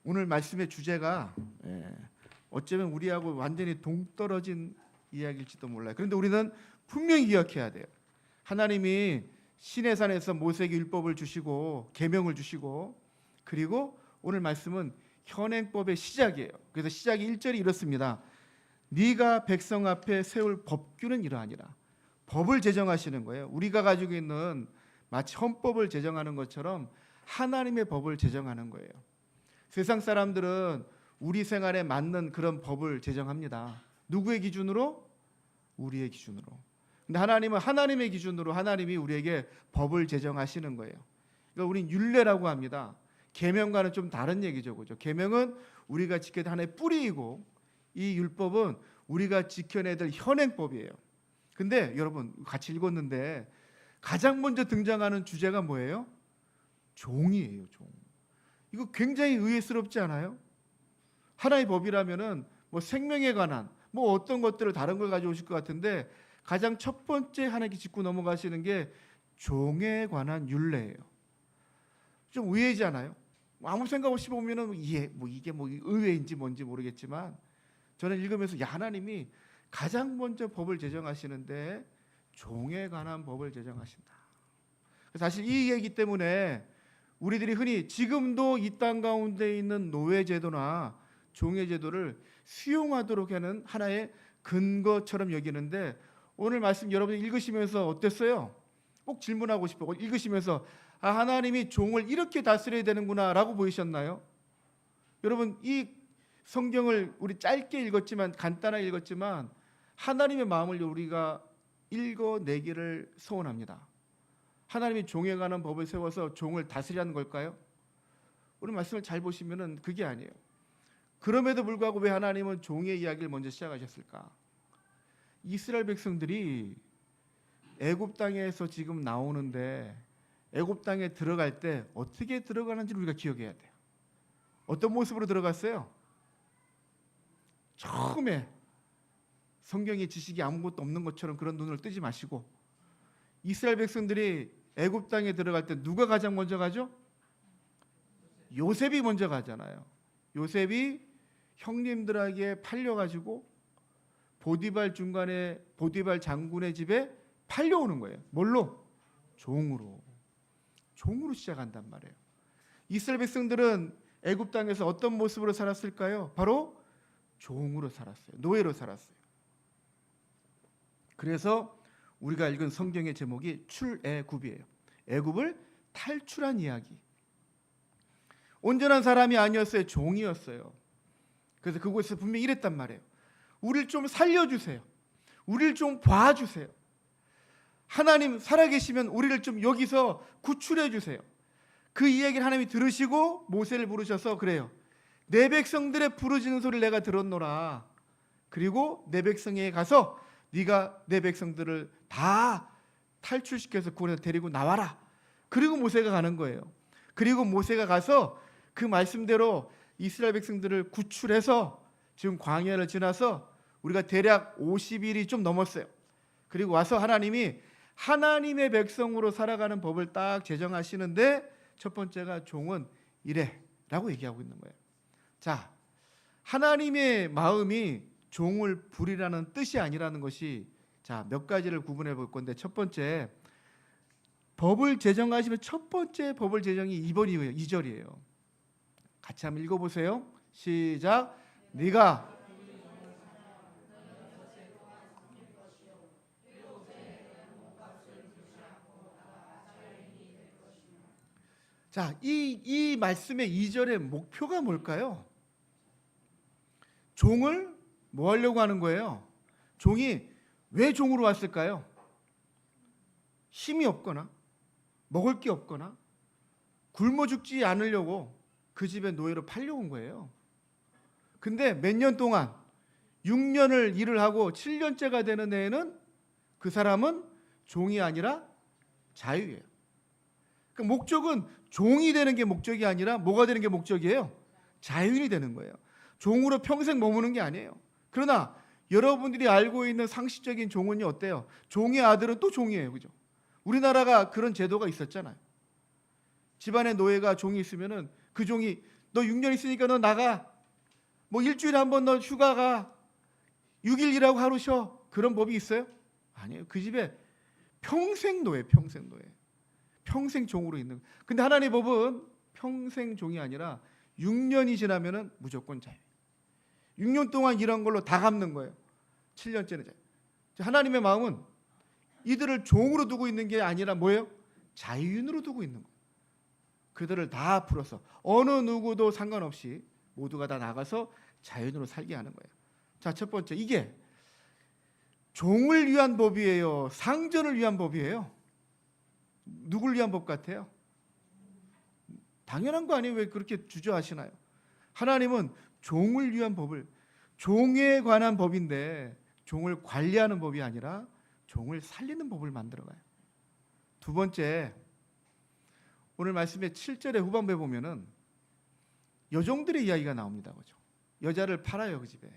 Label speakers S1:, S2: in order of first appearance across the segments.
S1: 오늘 말씀의 주제가 어쩌면 우리하고 완전히 동떨어진 이야기일지도 몰라요. 그런데 우리는 분명히 기억해야 돼요. 하나님이 시내산에서 모세에게 율법을 주시고 계명을 주시고, 그리고 오늘 말씀은 현행법의 시작이에요. 그래서 시작이 1절이 이렇습니다. 네가 백성 앞에 세울 법규는 이러하니라. 법을 제정하시는 거예요. 우리가 가지고 있는 마치 헌법을 제정하는 것처럼 하나님의 법을 제정하는 거예요. 세상 사람들은 우리 생활에 맞는 그런 법을 제정합니다. 누구의 기준으로? 우리의 기준으로. 근데 하나님은 하나님의 기준으로 하나님이 우리에게 법을 제정하시는 거예요. 그러니까 우린 율례라고 합니다. 계명과는 좀 다른 얘기죠, 그죠? 계명은 우리가 지켜야 될 하나의 뿌리이고, 이 율법은 우리가 지켜내야 될 현행법이에요. 근데 여러분 같이 읽었는데 가장 먼저 등장하는 주제가 뭐예요? 종이에요, 종. 이거 굉장히 의외스럽지 않아요? 하나의 법이라면은 뭐 생명에 관한 뭐 어떤 것들을 다른 걸 가져오실 것 같은데 가장 첫 번째 하나님께 짚고 넘어가시는 게 종에 관한 율례예요. 좀 의외지 않아요? 아무 생각 없이 보면은 이게 뭐 의외인지 뭔지 모르겠지만 저는 읽으면서 야, 하나님이 가장 먼저 법을 제정하시는데 종에 관한 법을 제정하신다. 사실 이 얘기 때문에 우리들이 흔히 지금도 이 땅 가운데 있는 노예제도나 종예제도를 수용하도록 하는 하나의 근거처럼 여기는데, 오늘 말씀 여러분이 읽으시면서 어땠어요? 꼭 질문하고 싶어요. 읽으시면서 아, 하나님이 종을 이렇게 다스려야 되는구나 라고 보이셨나요? 여러분, 이 성경을 우리 짧게 읽었지만, 간단하게 읽었지만 하나님의 마음을 우리가 읽어내기를 소원합니다. 하나님이 종에 관한 법을 세워서 종을 다스리라는 걸까요? 우리 말씀을 잘 보시면은 그게 아니에요. 그럼에도 불구하고 왜 하나님은 종의 이야기를 먼저 시작하셨을까? 이스라엘 백성들이 애굽 땅에서 지금 나오는데 애굽 땅에 들어갈 때 어떻게 들어가는지 우리가 기억해야 돼요. 어떤 모습으로 들어갔어요? 처음에 성경의 지식이 아무것도 없는 것처럼 그런 눈을 뜨지 마시고, 이스라엘 백성들이 애굽 땅에 들어갈 때 누가 가장 먼저 가죠? 요셉이 먼저 가잖아요. 요셉이 형님들에게 팔려가지고 보디발 장군의 집에 팔려오는 거예요. 뭘로? 종으로 시작한단 말이에요. 이스라엘 백성들은 애굽 땅에서 어떤 모습으로 살았을까요? 바로 종으로 살았어요. 노예로 살았어요. 그래서 우리가 읽은 성경의 제목이 출애굽이에요. 애굽을 탈출한 이야기. 온전한 사람이 아니었어요. 종이었어요. 그래서 그곳에서 분명히 이랬단 말이에요. 우리를 좀 살려주세요. 우리를 좀 봐주세요. 하나님 살아계시면 우리를 좀 여기서 구출해 주세요. 그 이야기를 하나님이 들으시고 모세를 부르셔서 그래요. 내 백성들의 부르짖는 소리를 내가 들었노라. 그리고 내 백성에게 가서 네가 내 백성들을 다 탈출시켜서 구원해서 데리고 나와라. 그리고 모세가 가는 거예요. 그리고 모세가 가서 그 말씀대로 이스라엘 백성들을 구출해서 지금 광야를 지나서 우리가 대략 50일이 좀 넘었어요. 그리고 와서 하나님이 하나님의 백성으로 살아가는 법을 딱 제정하시는데 첫 번째가 종은 이래라고 얘기하고 있는 거예요. 자, 하나님의 마음이 종을 부리라는 뜻이 아니라는 것이 자, 몇 가지를 구분해 볼 건데, 첫 번째, 법을 제정하시면 첫 번째 법을 제정이 2절이에요. 같이 한번 읽어보세요. 시작. 네가 자, 이 말씀의 2절의 목표가 뭘까요? 종을 뭐 하려고 하는 거예요? 종이 왜 종으로 왔을까요? 힘이 없거나 먹을 게 없거나 굶어 죽지 않으려고 그 집에 노예로 팔려온 거예요. 근데 몇 년 동안 6년을 일을 하고 7년째가 되는 해에는 그 사람은 종이 아니라 자유예요. 그 목적은 종이 되는 게 목적이 아니라 뭐가 되는 게 목적이에요? 자유인이 되는 거예요. 종으로 평생 머무는 게 아니에요. 그러나 여러분들이 알고 있는 상식적인 종은요, 어때요? 종의 아들은 또 종이에요. 그죠? 우리나라가 그런 제도가 있었잖아요. 집안에 노예가 종이 있으면은 그 종이 너 6년 있으니까 너 나가. 뭐 일주일에 한 번 너 휴가 가. 6일 일하고 하루 쉬어. 그런 법이 있어요? 아니에요. 그 집에 평생 노예, 평생 노예. 평생 종으로 있는 거예요. 근데 하나님의 법은 평생 종이 아니라 6년이 지나면은 무조건 자유. 6년 동안 일한 걸로 다 갚는 거예요. 7년째는 자유. 하나님의 마음은 이들을 종으로 두고 있는 게 아니라 뭐예요? 자유인으로 두고 있는 거예요. 그들을 다 풀어서 어느 누구도 상관없이 모두가 다 나가서 자유인으로 살게 하는 거예요. 자, 첫 번째, 이게 종을 위한 법이에요? 상전을 위한 법이에요? 누굴 위한 법 같아요? 당연한 거 아니에요? 왜 그렇게 주저하시나요? 하나님은 종을 위한 법을, 종에 관한 법인데 종을 관리하는 법이 아니라 종을 살리는 법을 만들어가요. 두 번째, 오늘 말씀의 7절의 후반부에 보면은 여종들의 이야기가 나옵니다. 그죠? 여자를 팔아요, 그 집에.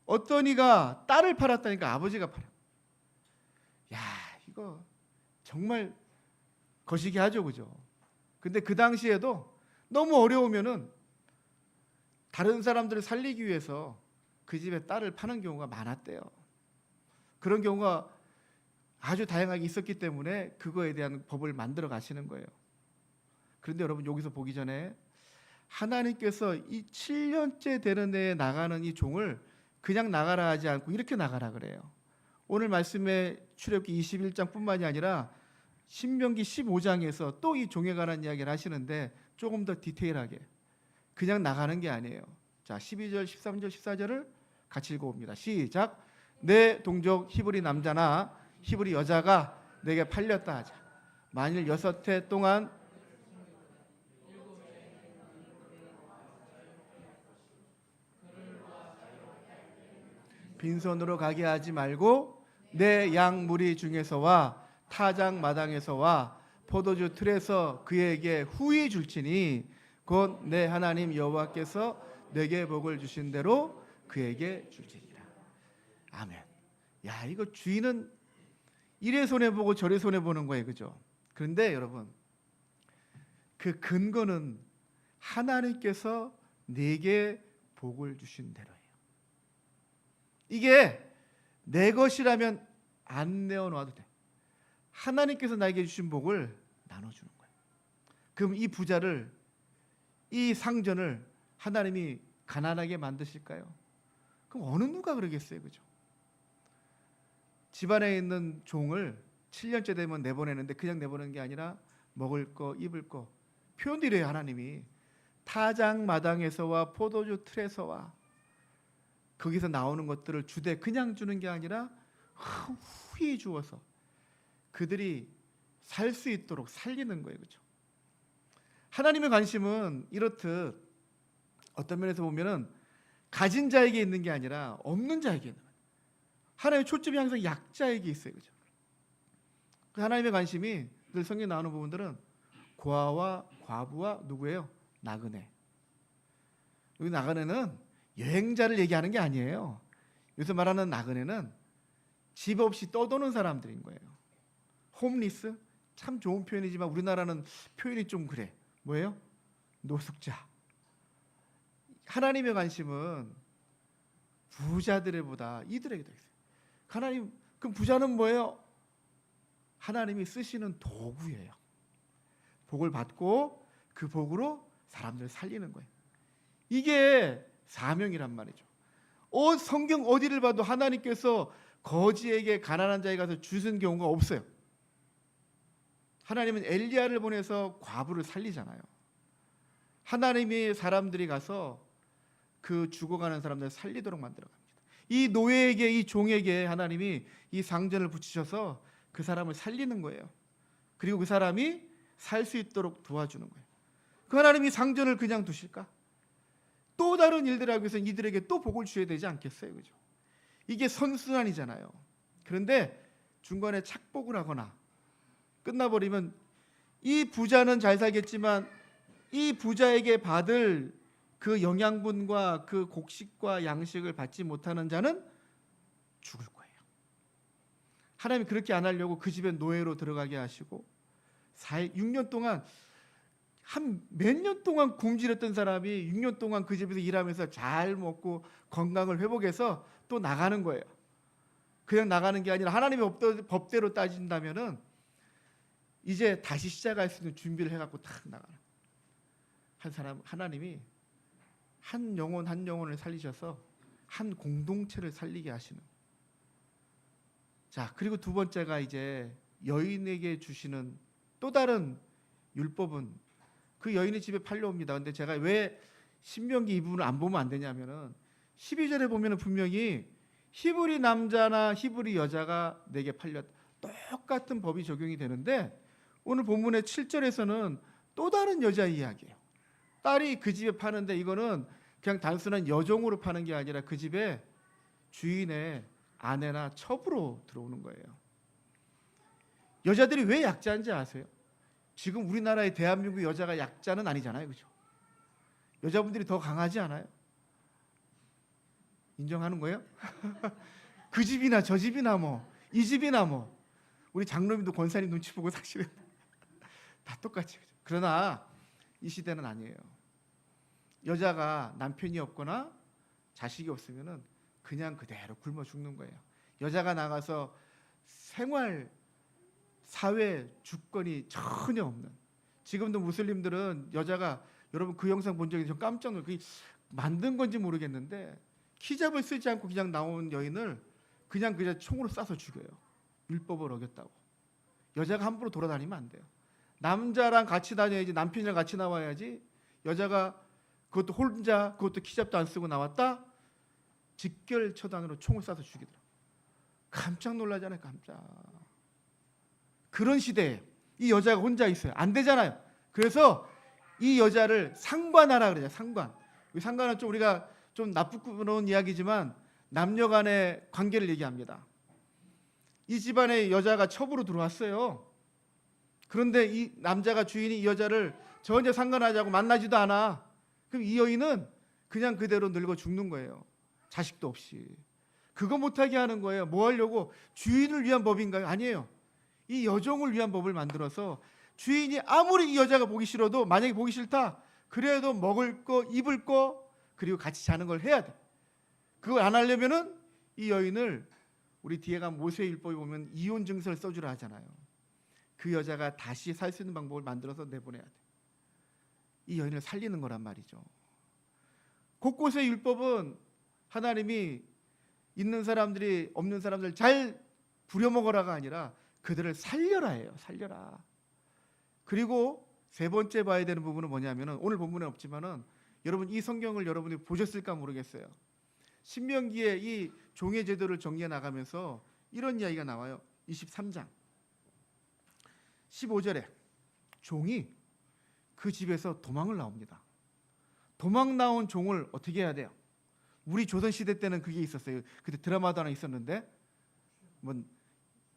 S1: 어떤 이가 딸을 팔았다니까 아버지가 팔아. 야, 이거 정말 거시기 하죠, 그죠? 근데 그 당시에도 너무 어려우면은 다른 사람들을 살리기 위해서 그 집에 딸을 파는 경우가 많았대요. 그런 경우가 아주 다양하게 있었기 때문에 그거에 대한 법을 만들어 가시는 거예요. 그런데 여러분, 여기서 보기 전에 하나님께서 이 7년째 되는 데에 나가는 이 종을 그냥 나가라 하지 않고 이렇게 나가라 그래요. 오늘 말씀의 출애굽기 21장뿐만이 아니라 신명기 15장에서 또 이 종에 관한 이야기를 하시는데 조금 더 디테일하게, 그냥 나가는 게 아니에요. 자, 12절, 13절, 14절을 같이 읽어봅니다. 시작. 내 동족 히브리 남자나 히브리 여자가 내게 팔렸다 하자. 만일 6해 동안 빈손으로 가게 하지 말고 내 양 무리 중에서와 타작 마당에서와 포도주 틀에서 그에게 후히 줄지니 곧 내 하나님 여호와께서 내게 복을 주신 대로 그에게 줄지니라. 아멘. 야, 이거 주인은 이래 손해 보고 저래 손해 보는 거예요, 그죠? 그런데 여러분, 그 근거는 하나님께서 내게 복을 주신 대로예요. 이게 내 것이라면 안 내어놔도 돼. 하나님께서 나에게 주신 복을 나눠주는 거예요. 그럼 이 부자를, 이 상전을 하나님이 가난하게 만드실까요? 그럼 어느 누가 그러겠어요, 그죠? 집안에 있는 종을 7년째 되면 내보내는데 그냥 내보내는 게 아니라 먹을 거, 입을 거, 표현도 이래요. 하나님이 타작 마당에서와 포도주 틀에서와, 거기서 나오는 것들을 주되 그냥 주는 게 아니라 후히 주어서 그들이 살 수 있도록 살리는 거예요, 그렇죠? 하나님의 관심은 이렇듯 어떤 면에서 보면은 가진 자에게 있는 게 아니라 없는 자에게 있는 거예요. 하나님의 초점이 항상 약자에게 있어요, 그렇죠? 하나님의 관심이 늘 성경에 나오는 부분들은 고아와 과부와 누구예요? 나그네. 여기 나그네는 여행자를 얘기하는 게 아니에요. 여기서 말하는 나그네는 집 없이 떠도는 사람들인 거예요. 홈리스, 참 좋은 표현이지만 우리나라는 표현이 좀 그래. 뭐예요? 노숙자. 하나님의 관심은 부자들보다 이들에게 더 있어요. 하나님, 그럼 부자는 뭐예요? 하나님이 쓰시는 도구예요. 복을 받고 그 복으로 사람들을 살리는 거예요. 이게 사명이란 말이죠. 성경 어디를 봐도 하나님께서 거지에게, 가난한 자에게 가서 주신 경우가 없어요. 하나님은 엘리야를 보내서 과부를 살리잖아요. 하나님이 사람들이 가서 그 죽어가는 사람들을 살리도록 만들어 갑니다. 이 노예에게, 이 종에게 하나님이 이 상전을 붙이셔서 그 사람을 살리는 거예요. 그리고 그 사람이 살 수 있도록 도와주는 거예요. 그 하나님이 상전을 그냥 두실까? 또 다른 일들을 하기 위해서 이들에게 또 복을 주셔야 되지 않겠어요, 그죠? 이게 선순환이잖아요. 그런데 중간에 착복을 하거나 끝나버리면 이 부자는 잘 살겠지만 이 부자에게 받을 그 영양분과 그 곡식과 양식을 받지 못하는 자는 죽을 거예요. 하나님이 그렇게 안 하려고 그 집에 노예로 들어가게 하시고 6년 동안 한 몇 년 동안 굶주렸던 사람이 6년 동안 그 집에서 일하면서 잘 먹고 건강을 회복해서 또 나가는 거예요. 그냥 나가는 게 아니라 하나님의 법대로 따진다면은 이제 다시 시작할 수 있는 준비를 해갖고 탁 나가는 한 사람. 하나님이 한 영혼 한 영혼을 살리셔서 한 공동체를 살리게 하시는. 자, 그리고 두 번째가 이제 여인에게 주시는 또 다른 율법은 그 여인의 집에 팔려옵니다. 근데 제가 왜 신명기 이 부분을 안 보면 안 되냐면은 12절에 보면은 분명히 히브리 남자나 히브리 여자가 내게 팔렸다. 똑같은 법이 적용이 되는데 오늘 본문의 7절에서는 또 다른 여자 이야기예요. 딸이 그 집에 파는데 이거는 그냥 단순한 여종으로 파는 게 아니라 그 집에 주인의 아내나 첩으로 들어오는 거예요. 여자들이 왜 약자인지 아세요? 지금 우리나라의 대한민국 여자가 약자는 아니잖아요, 그죠? 여자분들이 더 강하지 않아요? 인정하는 거예요? 그 집이나 저 집이나 뭐 이 집이나 뭐 우리 장로님도 권사님 눈치 보고 사실은 다 똑같이. 그러나 이 시대는 아니에요. 여자가 남편이 없거나 자식이 없으면은 그냥 그대로 굶어 죽는 거예요. 여자가 나가서 생활 사회 주권이 전혀 없는. 지금도 무슬림들은 여자가, 여러분 그 영상 본 적이 좀 깜짝 놀라요. 그게 만든 건지 모르겠는데 히잡을 쓰지 않고 그냥 나온 여인을 그냥 총으로 쏴서 죽여요. 율법을 어겼다고. 여자가 함부로 돌아다니면 안 돼요. 남자랑 같이 다녀야지, 남편이랑 같이 나와야지. 여자가 그것도 혼자, 그것도 히잡도 안 쓰고 나왔다? 직결 처단으로 총을 쏴서 죽이더라. 깜짝 놀라잖아요. 깜짝. 그런 시대에 이 여자가 혼자 있어요. 안 되잖아요. 그래서 이 여자를 상관하라 그러죠. 상관. 상관은 좀 우리가 좀 나쁘고는 이야기지만 남녀 간의 관계를 얘기합니다. 이 집안에 여자가 첩으로 들어왔어요. 그런데 이 남자가, 주인이 이 여자를 전혀 상관하지 않고 만나지도 않아. 그럼 이 여인은 그냥 그대로 늙어 죽는 거예요. 자식도 없이. 그거 못하게 하는 거예요. 뭐 하려고? 주인을 위한 법인가요? 아니에요. 이 여종을 위한 법을 만들어서 주인이 아무리 이 여자가 보기 싫어도, 만약에 보기 싫다 그래도 먹을 거 입을 거 그리고 같이 자는 걸 해야 돼. 그걸 안 하려면은 이 여인을, 우리 뒤에 가면 모세율법에 보면 이혼 증서를 써주라 하잖아요. 그 여자가 다시 살 수 있는 방법을 만들어서 내보내야 돼. 이 여인을 살리는 거란 말이죠. 곳곳의 율법은 하나님이 있는 사람들이 없는 사람들 잘 부려먹어라가 아니라 그들을 살려라 해요. 살려라. 그리고 세 번째 봐야 되는 부분은 뭐냐면은, 오늘 본문에 없지만은 여러분 이 성경을 여러분이 보셨을까 모르겠어요. 신명기에 이 종의 제도를 정리해 나가면서 이런 이야기가 나와요. 23장 15절에 종이 그 집에서 도망을 나옵니다. 도망 나온 종을 어떻게 해야 돼요? 우리 조선시대 때는 그게 있었어요. 그때 드라마도 하나 있었는데 뭐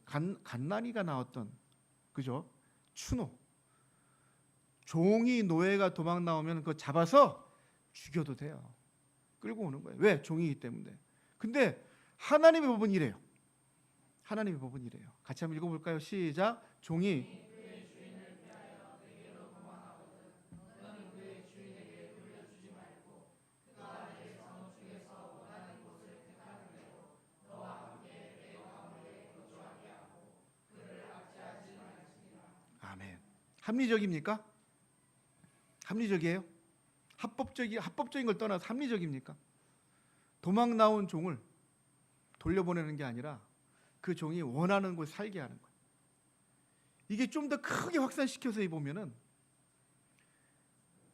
S1: 간난이가 나왔던, 그죠? 추노. 종이, 노예가 도망 나오면 그거 잡아서 죽여도 돼요. 끌고 오는 거예요. 왜? 종이기 때문에. 근데 하나님의 법은 이래요. 하나님의 법은 이래요. 같이 한번 읽어볼까요? 시작. 종이 아멘. 합리적입니까? 합리적이에요? 합법적인 걸 떠나서 합리적입니까? 도망 나온 종을 돌려보내는 게 아니라 그 종이 원하는 곳에 살게 하는 거예요. 이게 좀 더 크게 확산시켜서 보면은,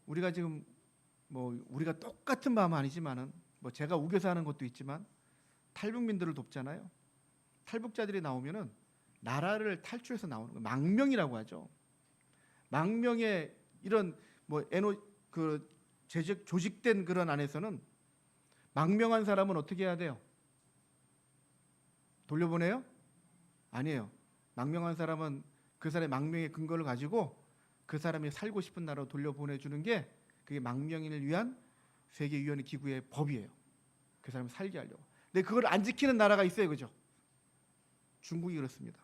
S1: 우리가 지금 뭐 우리가 똑같은 마음은 아니지만은 뭐 제가 우겨서 하는 것도 있지만 탈북민들을 돕잖아요. 탈북자들이 나오면은 나라를 탈출해서 나오는 거예요. 망명이라고 하죠. 망명의 이런 뭐 조직된 그런 안에서는 망명한 사람은 어떻게 해야 돼요? 돌려보내요? 아니에요. 망명한 사람은 그 사람의 망명의 근거를 가지고 그 사람이 살고 싶은 나라로 돌려보내주는 게, 그게 망명인을 위한 세계유엔 기구의 법이에요. 그 사람을 살게 하려고. 근데 그걸 안 지키는 나라가 있어요, 그죠? 중국이 그렇습니다.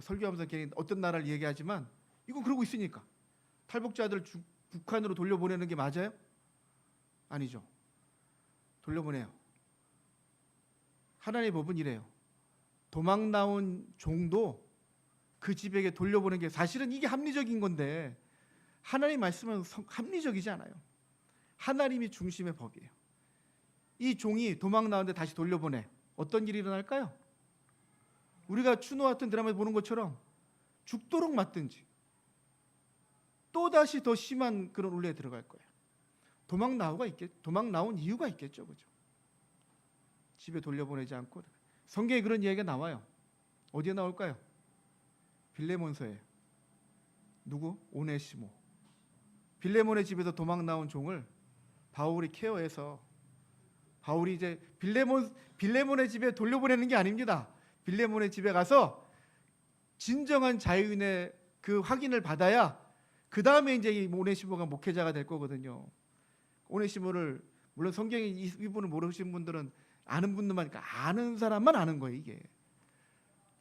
S1: 설교하면서 괜히 어떤 나라를 얘기하지만 이건 그러고 있으니까. 탈북자들 북한으로 돌려보내는 게 맞아요? 아니죠. 돌려보내요. 하나님의 법은 이래요. 도망 나온 종도 그 집에게 돌려보내는 게 사실은 이게 합리적인 건데 하나님 말씀은 합리적이지 않아요. 하나님이 중심의 법이에요. 이 종이 도망 나왔는데 다시 돌려보내. 어떤 일이 일어날까요? 우리가 추노 같은 드라마에 보는 것처럼 죽도록 맞든지 또다시 더 심한 그런 울레에 들어갈 거예요. 도망 나온 이유가 있겠죠. 그죠? 집에 돌려보내지 않고. 성경에 그런 이야기가 나와요. 어디에 나올까요? 빌레몬서에. 누구? 오네시모. 빌레몬의 집에서 도망 나온 종을 바울이 케어해서 바울이 이제 빌레몬의 집에 돌려보내는 게 아닙니다. 빌레몬의 집에 가서 진정한 자유인의 그 확인을 받아야 그 다음에 이제 이 오네시모가 목회자가 될 거거든요. 오네시모를 물론 성경에 이 분을 모르시는 분들은 아는 분들만 아는 사람만 아는 거예요. 이게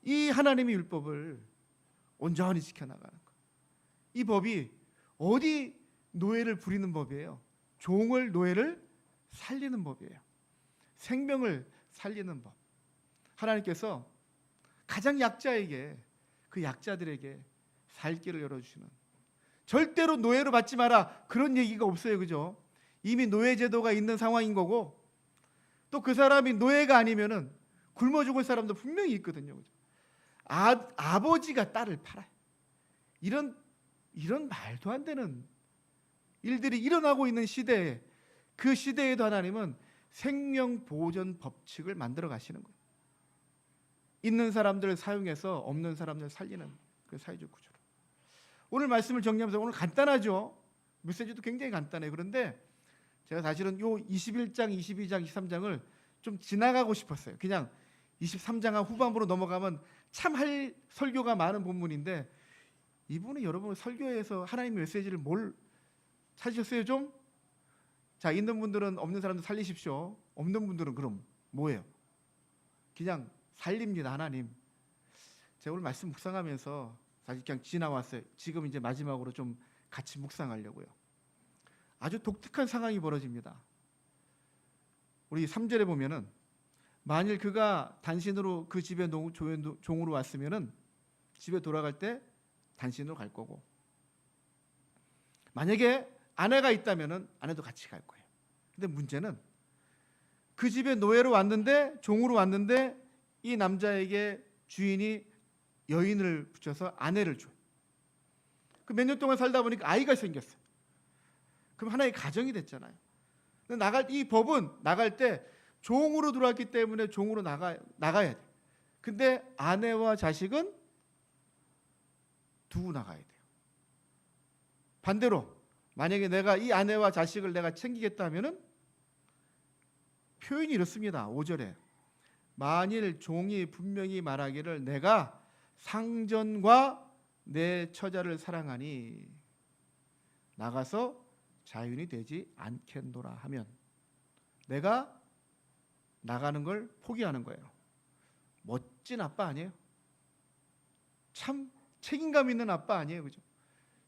S1: 이 하나님의 율법을 온전히 지켜나가는 거. 이 법이 어디 노예를 부리는 법이에요. 종을 노예를 살리는 법이에요. 생명을 살리는 법. 하나님께서 가장 약자에게 그 약자들에게 살 길을 열어주시는 절대로 노예로 받지 마라 그런 얘기가 없어요. 그죠? 이미 노예 제도가 있는 상황인 거고 또 그 사람이 노예가 아니면은 굶어 죽을 사람도 분명히 있거든요. 그죠? 아버지가 딸을 팔아요. 이런 말도 안 되는 일들이 일어나고 있는 시대에 그 시대에도 하나님은 생명 보존 법칙을 만들어 가시는 거예요. 있는 사람들을 사용해서 없는 사람들을 살리는 그 사회적 구조로. 오늘 말씀을 정리하면서 오늘 간단하죠. 메시지도 굉장히 간단해요. 그런데 제가 사실은 요 21장, 22장, 23장을 좀 지나가고 싶었어요. 그냥 23장 후반부로 넘어가면 참 할 설교가 많은 본문인데 이분은 여러분 설교에서 하나님의 메시지를 뭘 찾으셨어요 좀? 자, 있는 분들은 없는 사람들 살리십시오. 없는 분들은 그럼 뭐예요? 그냥 살립니다. 하나님. 제가 오늘 말씀 묵상하면서 사실 그냥 지나왔어요. 지금 이제 마지막으로 좀 같이 묵상하려고요. 아주 독특한 상황이 벌어집니다. 우리 3절에 보면은 만일 그가 단신으로 그 집에 종으로 왔으면은 집에 돌아갈 때 단신으로 갈 거고 만약에 아내가 있다면은 아내도 같이 갈 거예요. 근데 문제는 그 집에 노예로 왔는데 종으로 왔는데 이 남자에게 주인이 여인을 붙여서 아내를 줘요. 그 몇 년 동안 살다 보니까 아이가 생겼어요. 그럼 하나의 가정이 됐잖아요. 이 법은 나갈 때 종으로 들어왔기 때문에 종으로 나가야 돼. 근데 아내와 자식은 두고 나가야 돼요. 반대로 만약에 내가 이 아내와 자식을 내가 챙기겠다 하면은 표현이 이렇습니다. 5절에 만일 종이 분명히 말하기를 내가 상전과 내 처자를 사랑하니 나가서 자유인이 되지 않겠노라 하면 내가 나가는 걸 포기하는 거예요. 멋진 아빠 아니에요? 참 책임감 있는 아빠 아니에요? 그죠?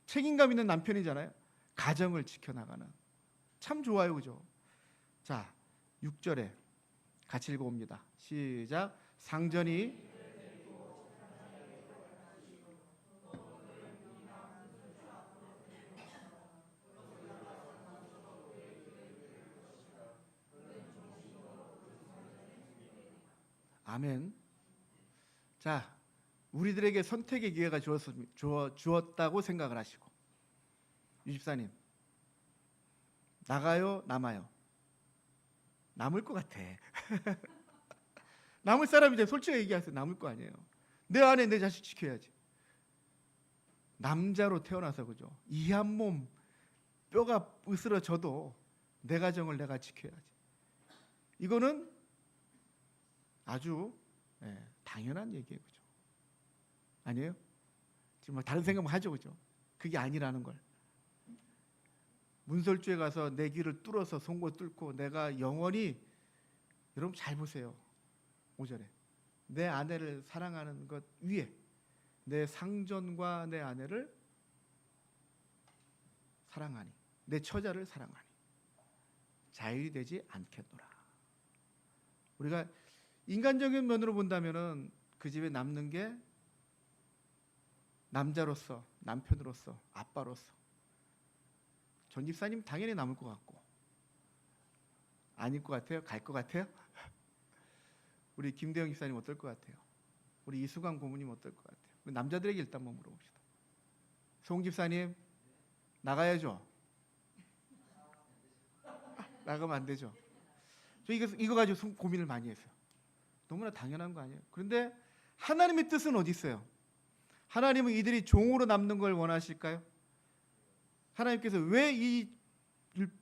S1: 책임감 있는 남편이잖아요. 가정을 지켜나가는 참 좋아요. 그죠? 자, 6절에 같이 읽어봅니다. 시작. 상전이 아멘. 자, 우리들에게 선택의 기회가 주었다고 생각을 하시고 유집사님 나가요? 남아요? 남을 것 같아. 남을 사람이 솔직하게 얘기하세요. 남을 거 아니에요. 내 아내 내 자식 지켜야지. 남자로 태어나서 그죠. 이 한 몸 뼈가 으스러져도 내 가정을 내가 지켜야지. 이거는 아주 당연한 얘기예요. 그죠? 아니에요? 지금 뭐 다른 생각만 하죠. 그죠? 그게 아니라는 걸. 문설주에 가서 내 귀를 뚫어서 송곳 뚫고 내가 영원히 여러분 잘 보세요. 5절에 내 아내를 사랑하는 것 위에 내 상전과 내 아내를 사랑하니 내 처자를 사랑하니 자유이 되지 않겠노라. 우리가 인간적인 면으로 본다면은 그 집에 남는 게 남자로서, 남편으로서, 아빠로서 전 집사님 당연히 남을 것 같고, 아닐 것 같아요? 갈 것 같아요? 우리 김대영 집사님 어떨 것 같아요? 우리 이수강 고모님 어떨 것 같아요? 우리 남자들에게 일단 한번 물어봅시다. 송 집사님 나가야죠. 나가면 안 되죠. 저 이거 가지고 고민을 많이 했어요. 너무나 당연한 거 아니에요? 그런데 하나님의 뜻은 어디 있어요? 하나님은 이들이 종으로 남는 걸 원하실까요? 하나님께서 왜 이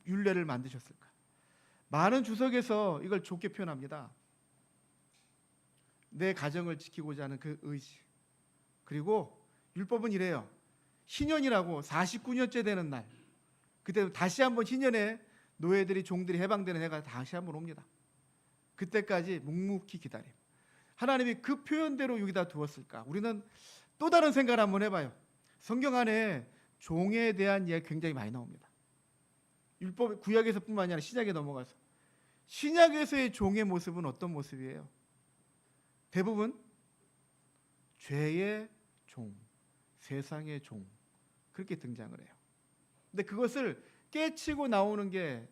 S1: 율례를 만드셨을까? 많은 주석에서 이걸 좋게 표현합니다. 내 가정을 지키고자 하는 그 의지. 그리고 율법은 이래요. 희년이라고 49년째 되는 날, 그때 다시 한번 희년에 노예들이 종들이 해방되는 해가 다시 한번 옵니다. 그때까지 묵묵히 기다림. 하나님이 그 표현대로 여기다 두었을까? 우리는 또 다른 생각을 한번 해봐요. 성경 안에 종에 대한 이야기 굉장히 많이 나옵니다. 율법 구약에서뿐만 아니라 신약에 넘어가서 신약에서의 종의 모습은 어떤 모습이에요? 대부분 죄의 종, 세상의 종, 그렇게 등장을 해요. 근데 그것을 깨치고 나오는 게,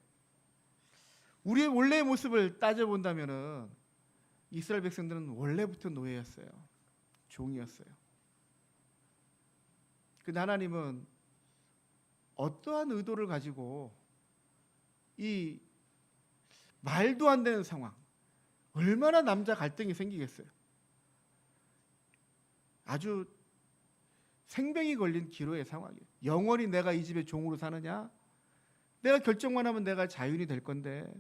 S1: 우리의 원래의 모습을 따져본다면은 이스라엘 백성들은 원래부터 노예였어요. 종이었어요. 근데 하나님은 어떠한 의도를 가지고 이 말도 안 되는 상황, 얼마나 남자 갈등이 생기겠어요. 아주 생명이 걸린 기로의 상황이에요. 영원히 내가 이 집의 종으로 사느냐? 내가 결정만 하면 내가 자유인이 될 건데,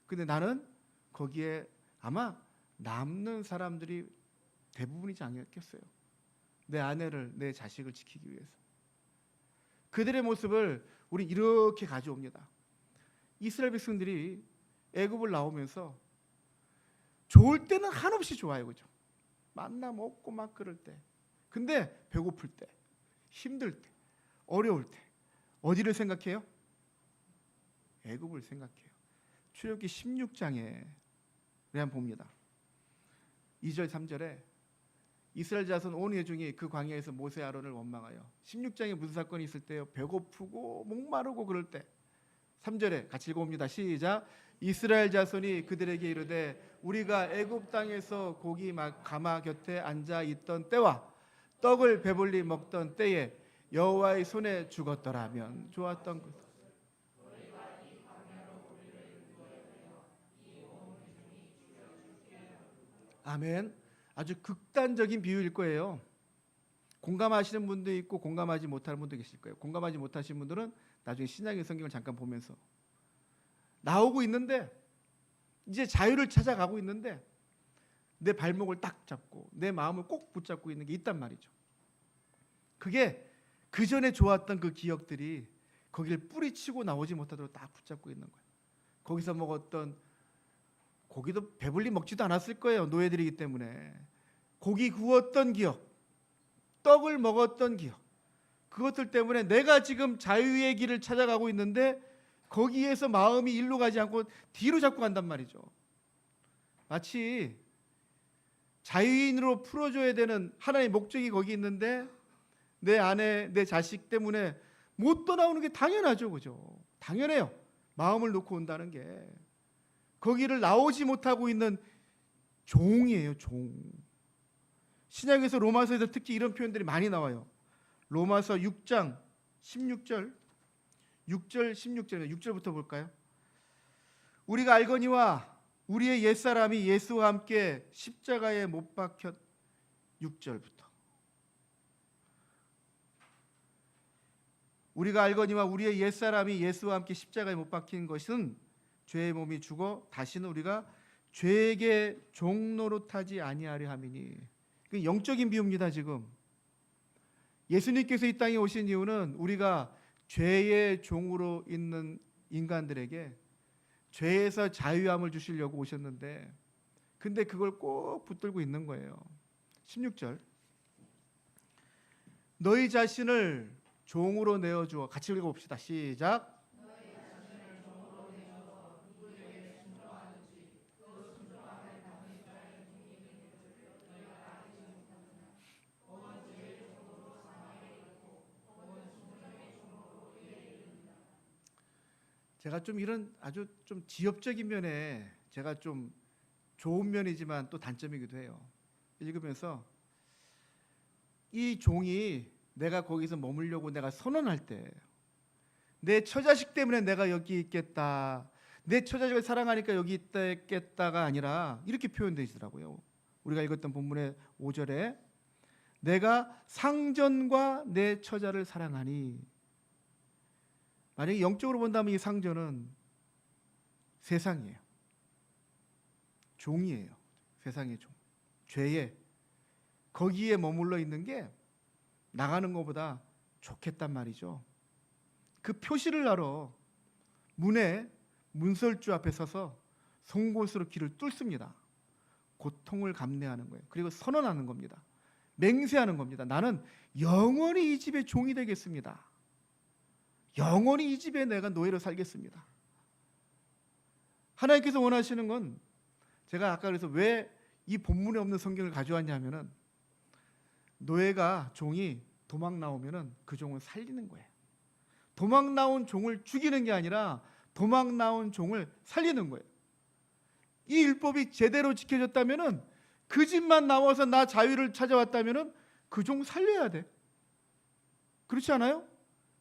S1: 근데 나는 거기에 아마 남는 사람들이 대부분이지 않겠어요. 내 아내를, 내 자식을 지키기 위해서. 그들의 모습을 우리 이렇게 가져옵니다. 이스라엘 백성들이 애굽을 나오면서 좋을 때는 한없이 좋아요, 그죠? 만나 먹고 막 그럴 때. 근데 배고플 때, 힘들 때, 어려울 때 어디를 생각해요? 애굽을 생각해요. 출애굽기 16장에 우리 한번 봅니다. 2절 3절에 이스라엘 자손 온 회중이 그 광야에서 모세 아론을 원망하여, 16장에 무슨 사건이 있을 때요? 배고프고 목마르고 그럴 때. 3절에 같이 읽어봅니다. 시작. 이스라엘 자손이 그들에게 이르되 우리가 애굽 땅에서 고기 가마 곁에 앉아 있던 때와 떡을 배불리 먹던 때에 여호와의 손에 죽었더라면 좋았던 것. 아멘. 아주 극단적인 비유일 거예요. 공감하시는 분도 있고 공감하지 못하는 분도 계실 거예요. 공감하지 못하시는 분들은 나중에 신약의 성경을 잠깐 보면서, 나오고 있는데 이제 자유를 찾아가고 있는데 내 발목을 딱 잡고 내 마음을 꼭 붙잡고 있는 게 있단 말이죠. 그게 그 전에 좋았던 그 기억들이 거기를 뿌리치고 나오지 못하도록 딱 붙잡고 있는 거예요. 거기서 먹었던 고기도 배불리 먹지도 않았을 거예요. 노예들이기 때문에. 고기 구웠던 기억, 떡을 먹었던 기억, 그것들 때문에 내가 지금 자유의 길을 찾아가고 있는데 거기에서 마음이 일로 가지 않고 뒤로 잡고 간단 말이죠. 마치 자유인으로 풀어줘야 되는 하나님의 목적이 거기 있는데 내 아내, 내 자식 때문에 못 떠나오는 게 당연하죠, 그죠? 당연해요. 마음을 놓고 온다는 게. 거기를 나오지 못하고 있는 종이에요, 종. 신약에서 로마서에서 특히 이런 표현들이 많이 나와요. 로마서 6장 16절, 6절 16절, 6절부터 볼까요? 우리가 알거니와 우리의 옛사람이 예수와 함께 십자가에 못 박혔. 6절부터. 우리가 알거니와 우리의 옛사람이 예수와 함께 십자가에 못 박힌 것은 죄의 몸이 죽어 다시는 우리가 죄에게 종노릇하지 아니하려 함이니. 영적인 비유입니다. 지금 예수님께서 이 땅에 오신 이유는 우리가 죄의 종으로 있는 인간들에게 죄에서 자유함을 주시려고 오셨는데, 근데 그걸 꼭 붙들고 있는 거예요. 16절. 너희 자신을 종으로 내어주어. 같이 읽어봅시다. 시작. 제가 좀 이런 아주 좀 지엽적인 면에 제가 좀 좋은 면이지만 또 단점이기도 해요. 읽으면서 이 종이 내가 거기서 머물려고 내가 선언할 때 내 처자식 때문에 내가 여기 있겠다, 내 처자식을 사랑하니까 여기 있겠다가 아니라 이렇게 표현되시더라고요. 우리가 읽었던 본문의 5절에 내가 상전과 내 처자를 사랑하니, 만약에 영적으로 본다면 이 상전은 세상이에요. 종이에요. 세상의 종. 죄에 거기에 머물러 있는 게 나가는 것보다 좋겠단 말이죠. 그 표시를 하러 문에 문설주 앞에 서서 송곳으로 길을 뚫습니다. 고통을 감내하는 거예요. 그리고 선언하는 겁니다. 맹세하는 겁니다. 나는 영원히 이 집의 종이 되겠습니다. 영원히 이 집에 내가 노예로 살겠습니다. 하나님께서 원하시는 건, 제가 아까 그래서 왜 이 본문에 없는 성경을 가져왔냐면은, 노예가, 종이 도망 나오면은 그 종을 살리는 거예요. 도망 나온 종을 죽이는 게 아니라 도망 나온 종을 살리는 거예요. 이 율법이 제대로 지켜졌다면은, 그 집만 나와서 나 자유를 찾아왔다면은 그 종 살려야 돼. 그렇지 않아요?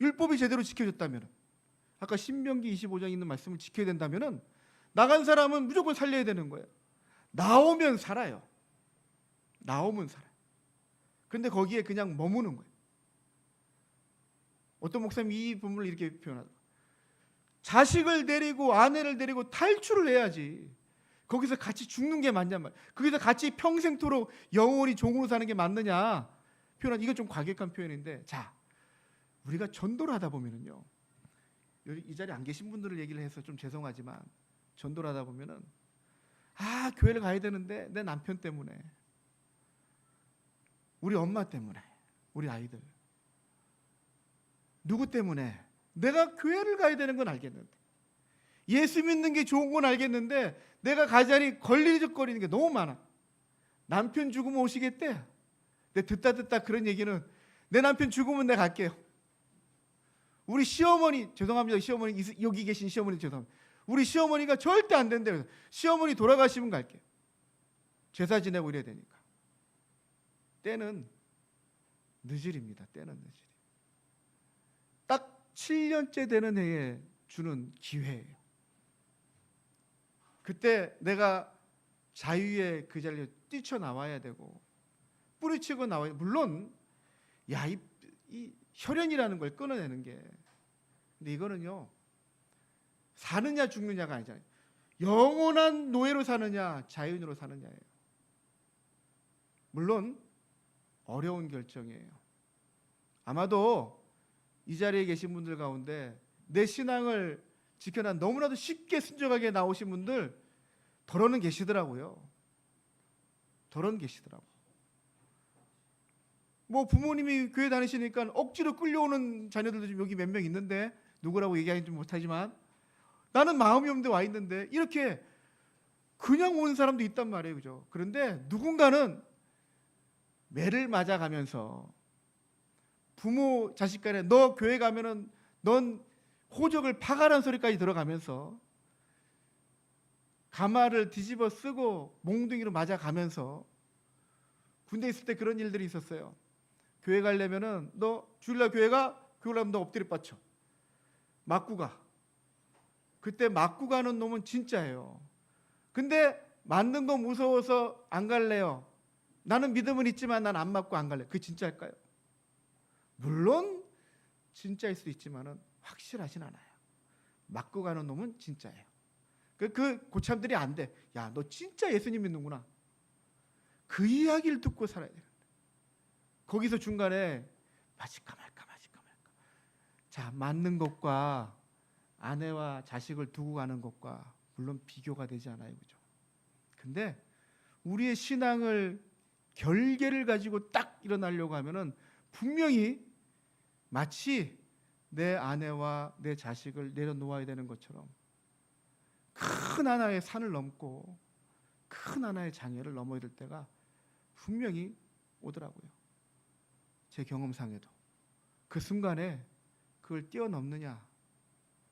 S1: 율법이 제대로 지켜졌다면은, 아까 신명기 25장에 있는 말씀을 지켜야 된다면은 나간 사람은 무조건 살려야 되는 거예요. 나오면 살아요. 나오면 살아요. 근데 거기에 그냥 머무는 거예요. 어떤 목사님이 이 부분을 이렇게 표현하더라고요. 자식을 데리고 아내를 데리고 탈출을 해야지 거기서 같이 죽는 게 맞냔 말이에요. 거기서 같이 평생토록 영원히 종으로 사는 게 맞느냐 표현한, 이건 좀 과격한 표현인데, 자, 우리가 전도를 하다 보면은요, 이 자리에 안 계신 분들을 얘기를 해서 좀 죄송하지만, 전도를 하다 보면은 교회를 가야 되는데 내 남편 때문에, 우리 엄마 때문에, 우리 아이들, 누구 때문에 내가 교회를 가야 되는 건 알겠는데, 예수 믿는 게 좋은 건 알겠는데 내가 가자니 걸리적거리는 게 너무 많아. 남편 죽으면 오시겠대. 근데 듣다 그런 얘기는, 내 남편 죽으면 내가 갈게요. 우리 시어머니, 죄송합니다. 시어머니, 여기 계신 시어머니 죄송합니다. 우리 시어머니가 절대 안 된대요. 시어머니 돌아가시면 갈게요. 제사 지내고 이래야 되니까. 때는 늦으립니다. 때는 늦으리. 딱 7년째 되는 해에 주는 기회예요. 그때 내가 자유의 그 자리에 뛰쳐나와야 되고 뿌리치고 나와야, 물론 이 혈연이라는 걸 끊어내는 게, 근데 이거는요, 사느냐 죽느냐가 아니잖아요. 영원한 노예로 사느냐 자유인으로 사느냐예요. 물론 어려운 결정이에요. 아마도 이 자리에 계신 분들 가운데 내 신앙을 지켜나 너무나도 쉽게 순종하게 나오신 분들 덜어는 계시더라고요. 덜어는 계시더라고. 뭐 부모님이 교회 다니시니까 억지로 끌려오는 자녀들도 지금 여기 몇 명 있는데, 누구라고 얘기하기는 못하지만 나는 마음이 없는데 와 있는데, 이렇게 그냥 온 사람도 있단 말이에요. 그죠? 그런데 누군가는 매를 맞아가면서, 부모 자식 간에 너 교회 가면은 넌 호적을 파가라는 소리까지 들어가면서, 가마를 뒤집어 쓰고 몽둥이로 맞아가면서, 군대 있을 때 그런 일들이 있었어요. 교회 가려면은 너 주일날 교회 가? 교회 가면 너 엎드려 뻗쳐. 맞고 가. 그때 맞고 가는 놈은 진짜예요. 근데 맞는 거 무서워서 안 갈래요. 나는 믿음은 있지만 난 안 맞고 안 갈래. 그게 진짜일까요? 물론 진짜일 수도 있지만은 확실하진 않아요. 맞고 가는 놈은 진짜예요. 그 고참들이 안 돼. 야, 너 진짜 예수님 믿는구나. 그 이야기를 듣고 살아야 돼. 거기서 중간에 맞을까 말까. 자, 맞는 것과 아내와 자식을 두고 가는 것과 물론 비교가 되지 않아요. 그죠? 근데 우리의 신앙을 결계를 가지고 딱 일어나려고 하면은 분명히 마치 내 아내와 내 자식을 내려놓아야 되는 것처럼 큰 하나의 산을 넘고 큰 하나의 장애를 넘어야 될 때가 분명히 오더라고요. 제 경험상에도 그 순간에 그걸 뛰어넘느냐,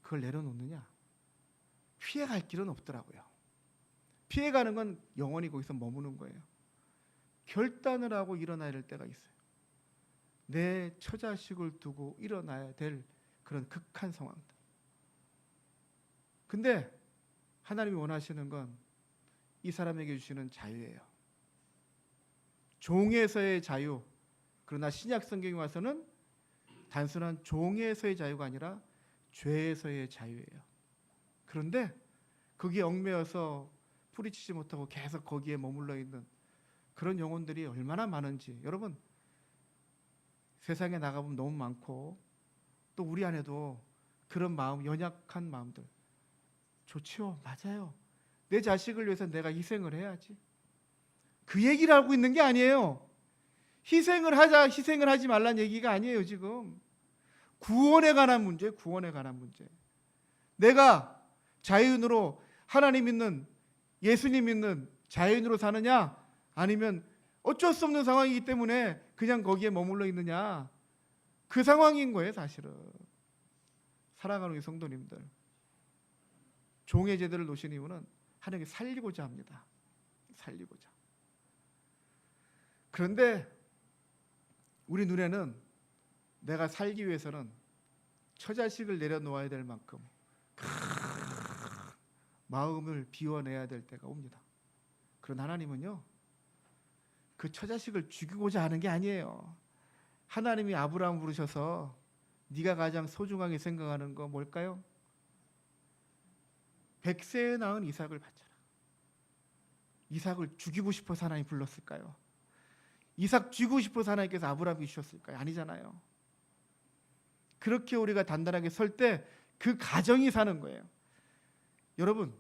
S1: 그걸 내려놓느냐, 피해갈 길은 없더라고요. 피해가는 건 영원히 거기서 머무는 거예요. 결단을 하고 일어나야 될 때가 있어요. 내 처자식을 두고 일어나야 될 그런 극한 상황들. 근데 하나님이 원하시는 건 이 사람에게 주시는 자유예요. 종에서의 자유. 그러나 신약 성경에 와서는 단순한 종에서의 자유가 아니라 죄에서의 자유예요. 그런데 거기에 얽매여서 뿌리치지 못하고 계속 거기에 머물러 있는 그런 영혼들이 얼마나 많은지 여러분 세상에 나가보면 너무 많고 또 우리 안에도 그런 마음, 연약한 마음들 좋지요. 맞아요. 내 자식을 위해서 내가 희생을 해야지. 그 얘기를 하고 있는 게 아니에요. 희생을 하자, 희생을 하지 말란 얘기가 아니에요. 지금 구원에 관한 문제, 구원에 관한 문제. 내가 자유인으로 하나님 믿는, 예수님 믿는 자유인으로 사느냐, 아니면 어쩔 수 없는 상황이기 때문에 그냥 거기에 머물러 있느냐, 그 상황인 거예요. 사실은 살아가는 우리 성도님들, 종의 제대를 놓으신 이유는 하나님이 살리고자 합니다. 살리고자. 그런데 우리 눈에는 내가 살기 위해서는 처자식을 내려놓아야 될 만큼 마음을 비워내야 될 때가 옵니다. 그러나 하나님은요, 그 처자식을 죽이고자 하는 게 아니에요. 하나님이 아브라함 부르셔서 네가 가장 소중하게 생각하는 거 뭘까요? 100세에 낳은 이삭을 바쳐라. 이삭을 죽이고 싶어서 하나님 불렀을까요? 이삭 죽이고 싶어서 하나님께서 아브라함에게 주셨을까요? 아니잖아요. 그렇게 우리가 단단하게 설 때 그 가정이 사는 거예요. 여러분,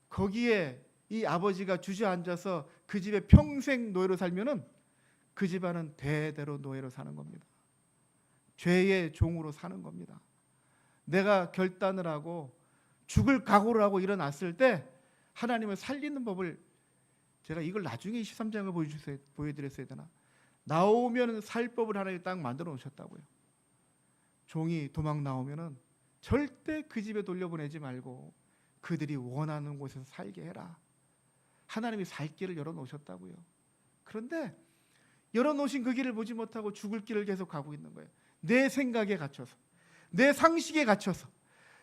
S1: 거기에 이 아버지가 주저앉아서 그 집에 평생 노예로 살면은 그 집안은 대대로 노예로 사는 겁니다. 죄의 종으로 사는 겁니다. 내가 결단을 하고 죽을 각오를 하고 일어났을 때 하나님을 살리는 법을, 제가 이걸 나중에 23장을 보여드렸어야 되나? 나오면 살 법을 하나님이 딱 만들어 놓으셨다고요. 종이 도망 나오면은 절대 그 집에 돌려보내지 말고 그들이 원하는 곳에서 살게 해라. 하나님이 살 길을 열어놓으셨다고요. 그런데 열어놓으신 그 길을 보지 못하고 죽을 길을 계속 가고 있는 거예요. 내 생각에 갇혀서, 내 상식에 갇혀서,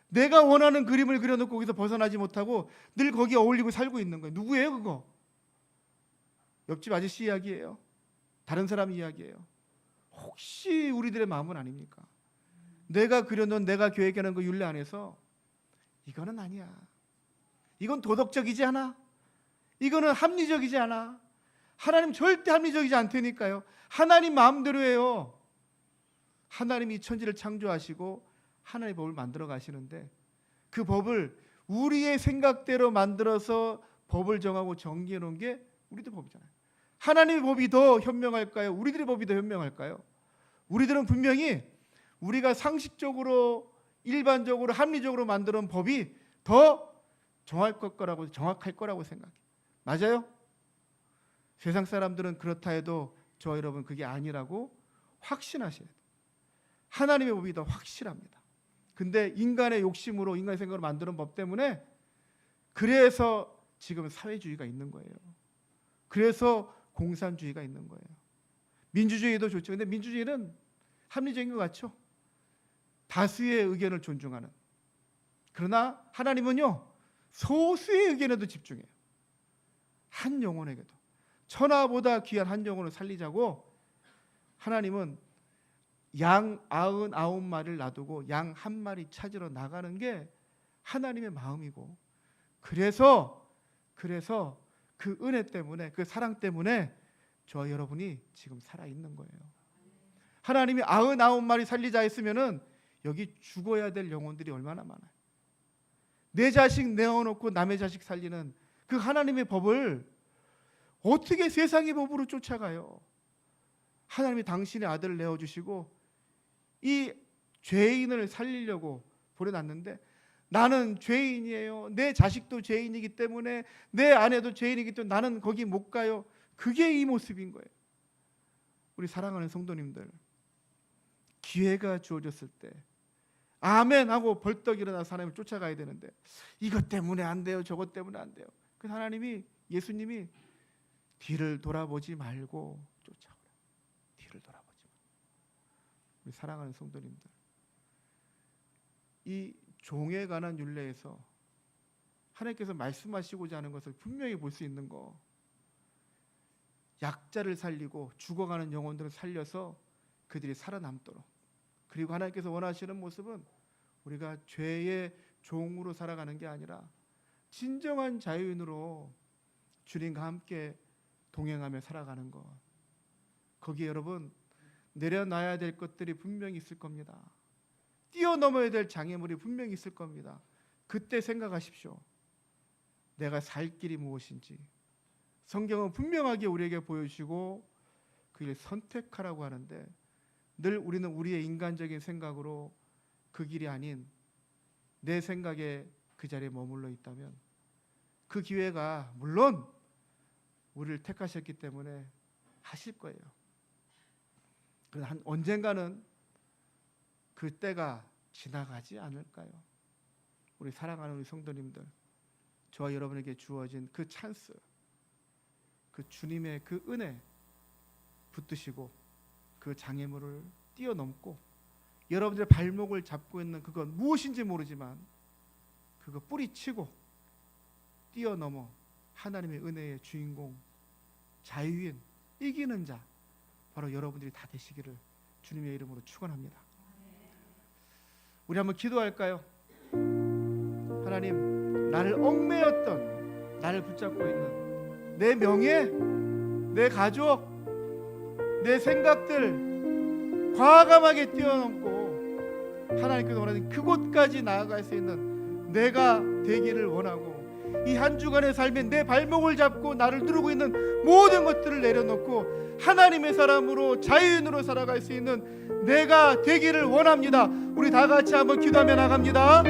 S1: 내가 원하는 그림을 그려놓고 거기서 벗어나지 못하고 늘 거기에 어울리고 살고 있는 거예요. 누구예요 그거? 옆집 아저씨 이야기예요? 다른 사람 이야기예요? 혹시 우리들의 마음은 아닙니까? 내가 그려놓은, 내가 계획하는 그 율례 안에서 이거는 아니야, 이건 도덕적이지 않아, 이거는 합리적이지 않아. 하나님 절대 합리적이지 않다니까요. 하나님 마음대로예요. 하나님이 이 천지를 창조하시고 하나님의 법을 만들어 가시는데 그 법을 우리의 생각대로 만들어서 법을 정하고 정리해 놓은 게 우리들 법이잖아요. 하나님의 법이 더 현명할까요? 우리들의 법이 더 현명할까요? 우리들은 분명히 우리가 상식적으로 일반적으로 합리적으로 만들어 놓은 법이 더 정확할 거라고 생각해요. 맞아요? 세상 사람들은 그렇다 해도 저 여러분 그게 아니라고 확신하셔야 돼요. 하나님의 법이 더 확실합니다. 근데 인간의 욕심으로, 인간의 생각으로 만드는 법 때문에 그래서 지금 사회주의가 있는 거예요. 그래서 공산주의가 있는 거예요. 민주주의도 좋죠. 근데 민주주의는 합리적인 것 같죠? 다수의 의견을 존중하는. 그러나 하나님은요, 소수의 의견에도 집중해요. 한 영혼에게도. 천하보다 귀한 한 영혼을 살리자고 하나님은 양 99마리를 놔두고 양 한 마리 찾으러 나가는 게 하나님의 마음이고, 그래서 그 은혜 때문에, 그 사랑 때문에 저 여러분이 지금 살아있는 거예요. 하나님이 99마리 살리자 했으면은 여기 죽어야 될 영혼들이 얼마나 많아요. 내 자식 내어놓고 남의 자식 살리는 그 하나님의 법을 어떻게 세상의 법으로 쫓아가요? 하나님이 당신의 아들을 내어주시고 이 죄인을 살리려고 보내놨는데 나는 죄인이에요. 내 자식도 죄인이기 때문에, 내 아내도 죄인이기 때문에 나는 거기 못 가요. 그게 이 모습인 거예요. 우리 사랑하는 성도님들, 기회가 주어졌을 때 아멘 하고 벌떡 일어나서 하나님을 쫓아가야 되는데 이것 때문에 안 돼요, 저것 때문에 안 돼요. 그래서 하나님이, 예수님이 뒤를 돌아보지 말고 쫓아오라. 뒤를 돌아보지 마. 우리 사랑하는 성도님들, 이 종에 관한 율례에서 하나님께서 말씀하시고자 하는 것을 분명히 볼 수 있는 거, 약자를 살리고 죽어가는 영혼들을 살려서 그들이 살아남도록, 그리고 하나님께서 원하시는 모습은 우리가 죄의 종으로 살아가는 게 아니라 진정한 자유인으로 주님과 함께 동행하며 살아가는 것. 거기에 여러분 내려놔야 될 것들이 분명히 있을 겁니다. 뛰어넘어야 될 장애물이 분명히 있을 겁니다. 그때 생각하십시오. 내가 살 길이 무엇인지 성경은 분명하게 우리에게 보여주시고 그 길 선택하라고 하는데, 늘 우리는 우리의 인간적인 생각으로 그 길이 아닌 내 생각에 그 자리에 머물러 있다면 그 기회가 물론 우리를 택하셨기 때문에 하실 거예요. 그러나 언젠가는 그 때가 지나가지 않을까요? 우리 사랑하는 우리 성도님들, 저와 여러분에게 주어진 그 찬스, 그 주님의 그 은혜 붙드시고 그 장애물을 뛰어넘고 여러분들의 발목을 잡고 있는 그건 무엇인지 모르지만 그거 뿌리치고 뛰어넘어 하나님의 은혜의 주인공, 자유인, 이기는 자, 바로 여러분들이 다 되시기를 주님의 이름으로 축원합니다. 우리 한번 기도할까요? 하나님, 나를 얽매였던, 나를 붙잡고 있는 내 명예, 내 가족, 내 생각들 과감하게 뛰어넘고 하나님께서 원하는 그곳까지 나아갈 수 있는 내가 되기를 원하고, 이 한 주간의 삶에 내 발목을 잡고 나를 누르고 있는 모든 것들을 내려놓고 하나님의 사람으로, 자유인으로 살아갈 수 있는 내가 되기를 원합니다. 우리 다 같이 한번 기도하며 나갑니다.